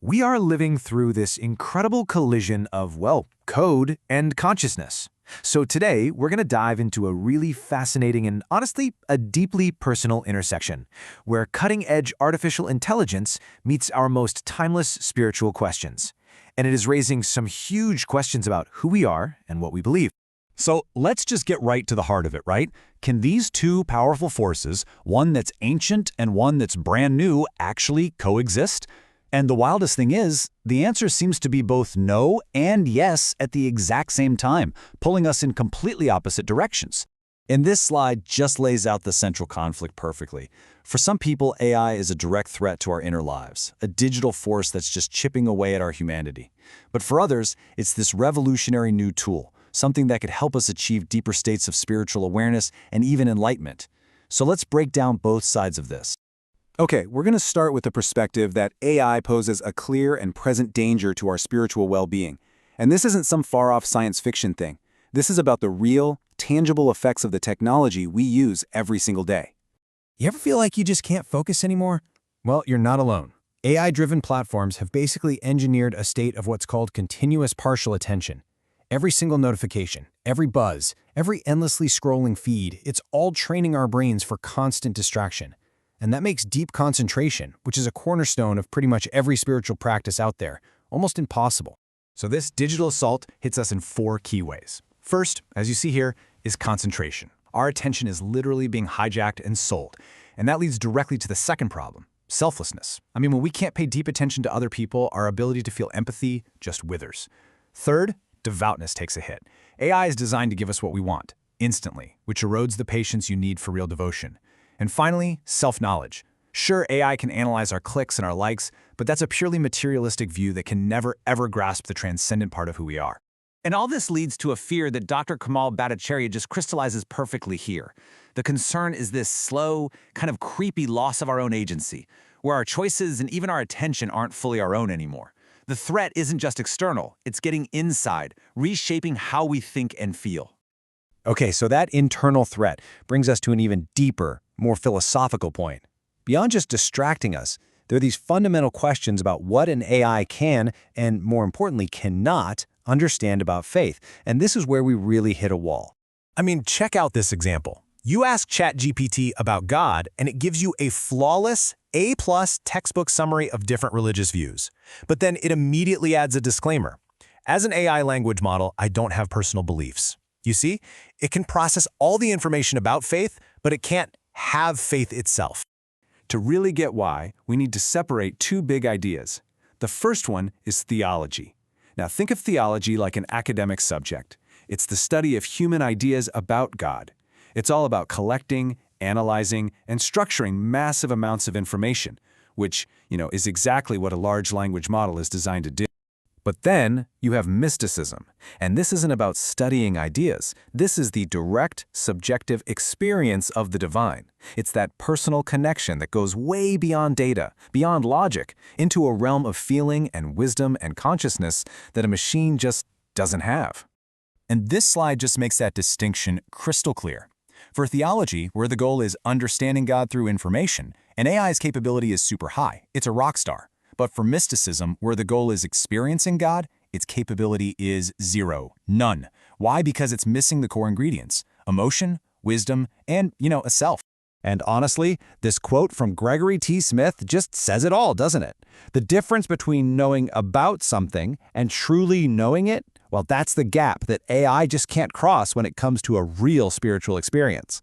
We are living through this incredible collision of, well, code and consciousness. So today, we're going to dive into a really fascinating and honestly, a deeply personal intersection, where cutting-edge artificial intelligence meets our most timeless spiritual questions. And it is raising some huge questions about who we are and what we believe. So let's just get right to the heart of it, right? Can these two powerful forces, one that's ancient and one that's brand new, actually coexist? And the wildest thing is, the answer seems to be both no and yes at the exact same time, pulling us in completely opposite directions. And this slide just lays out the central conflict perfectly. For some people, AI is a direct threat to our inner lives, a digital force that's just chipping away at our humanity. But for others, it's this revolutionary new tool, something that could help us achieve deeper states of spiritual awareness and even enlightenment. So let's break down both sides of this. Okay, we're going to start with the perspective that AI poses a clear and present danger to our spiritual well-being. And this isn't some far-off science fiction thing. This is about the real, tangible effects of the technology we use every single day. You ever feel like you just can't focus anymore? Well, you're not alone. AI-driven platforms have basically engineered a state of what's called continuous partial attention. Every single notification, every buzz, every endlessly scrolling feed, it's all training our brains for constant distraction. And that makes deep concentration, which is a cornerstone of pretty much every spiritual practice out there, almost impossible. So this digital assault hits us in four key ways. First, as you see here, is concentration. Our attention is literally being hijacked and sold. And that leads directly to the second problem, selflessness. I mean, when we can't pay deep attention to other people, our ability to feel empathy just withers. Third, devoutness takes a hit. AI is designed to give us what we want, instantly, which erodes the patience you need for real devotion. And finally, self-knowledge. Sure, AI can analyze our clicks and our likes, but that's a purely materialistic view that can never, ever grasp the transcendent part of who we are. And all this leads to a fear that Dr. Kamal Bhattacharya just crystallizes perfectly here. The concern is this slow, kind of creepy loss of our own agency, where our choices and even our attention aren't fully our own anymore. The threat isn't just external, it's getting inside, reshaping how we think and feel. Okay, so that internal threat brings us to an even deeper, more philosophical point. Beyond just distracting us, there are these fundamental questions about what an AI can, and more importantly, cannot, understand about faith. And this is where we really hit a wall. I mean, check out this example. You ask ChatGPT about God, and it gives you a flawless, A-plus textbook summary of different religious views. But then it immediately adds a disclaimer. As an AI language model, I don't have personal beliefs. You see, it can process all the information about faith, but it can't have faith itself. To really get why, we need to separate two big ideas. The first one is theology. Now think of theology like an academic subject. It's the study of human ideas about God. It's all about collecting, analyzing, and structuring massive amounts of information, which, is exactly what a large language model is designed to do. But then you have mysticism, and this isn't about studying ideas. This is the direct, subjective experience of the divine. It's that personal connection that goes way beyond data, beyond logic, into a realm of feeling and wisdom and consciousness that a machine just doesn't have. And this slide just makes that distinction crystal clear. For theology, where the goal is understanding God through information, an AI's capability is super high. It's a rock star. But for mysticism, where the goal is experiencing God, its capability is zero, none. Why? Because it's missing the core ingredients: emotion, wisdom, and, a self. And honestly, this quote from Gregory T. Smith just says it all, doesn't it? The difference between knowing about something and truly knowing it, well, that's the gap that AI just can't cross when it comes to a real spiritual experience.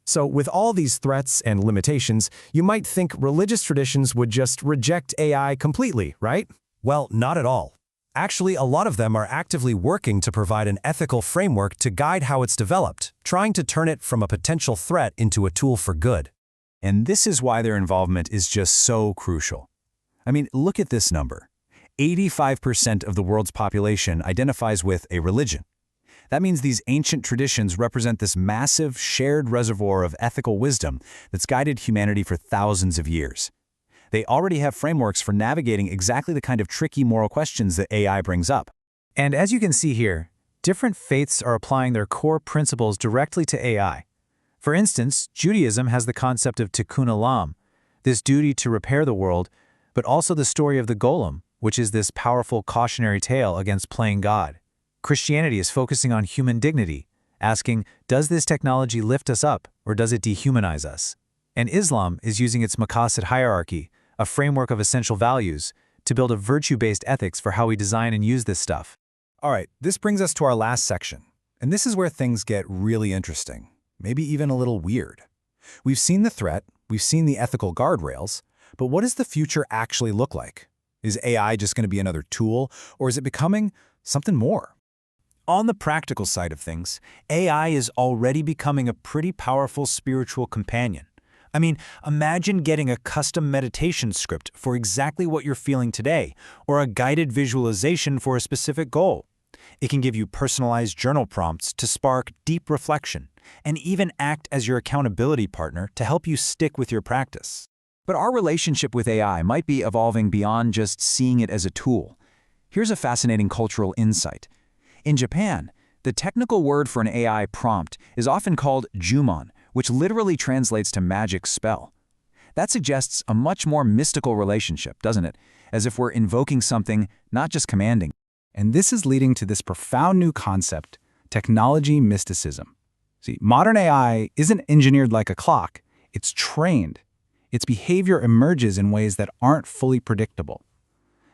So with all these threats and limitations, you might think religious traditions would just reject AI completely, right? Well, not at all. Actually, a lot of them are actively working to provide an ethical framework to guide how it's developed, trying to turn it from a potential threat into a tool for good. And this is why their involvement is just so crucial. I mean, look at this number. 85% of the world's population identifies with a religion. That means these ancient traditions represent this massive, shared reservoir of ethical wisdom that's guided humanity for thousands of years. They already have frameworks for navigating exactly the kind of tricky moral questions that AI brings up. And as you can see here, different faiths are applying their core principles directly to AI. For instance, Judaism has the concept of tikkun olam, this duty to repair the world, but also the story of the golem, which is this powerful cautionary tale against playing God. Christianity is focusing on human dignity, asking, does this technology lift us up or does it dehumanize us? And Islam is using its Maqasid hierarchy, a framework of essential values, to build a virtue-based ethics for how we design and use this stuff. All right, this brings us to our last section. And this is where things get really interesting, maybe even a little weird. We've seen the threat, we've seen the ethical guardrails, but what does the future actually look like? Is AI just going to be another tool, or is it becoming something more? On the practical side of things, AI is already becoming a pretty powerful spiritual companion. I mean, imagine getting a custom meditation script for exactly what you're feeling today, or a guided visualization for a specific goal. It can give you personalized journal prompts to spark deep reflection, and even act as your accountability partner to help you stick with your practice. But our relationship with AI might be evolving beyond just seeing it as a tool. Here's a fascinating cultural insight. In Japan, the technical word for an AI prompt is often called Jumon, which literally translates to magic spell. That suggests a much more mystical relationship, doesn't it? As if we're invoking something, not just commanding. And this is leading to this profound new concept, technology mysticism. See, modern AI isn't engineered like a clock, it's trained. Its behavior emerges in ways that aren't fully predictable.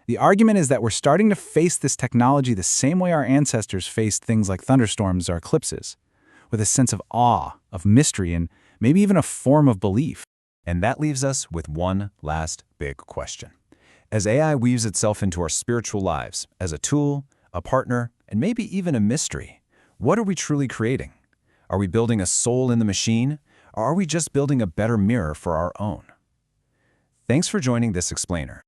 The argument is that we're starting to face this technology the same way our ancestors faced things like thunderstorms or eclipses, with a sense of awe, of mystery, and maybe even a form of belief. And that leaves us with one last big question. As AI weaves itself into our spiritual lives, as a tool, a partner, and maybe even a mystery, what are we truly creating? Are we building a soul in the machine, or are we just building a better mirror for our own? Thanks for joining this explainer.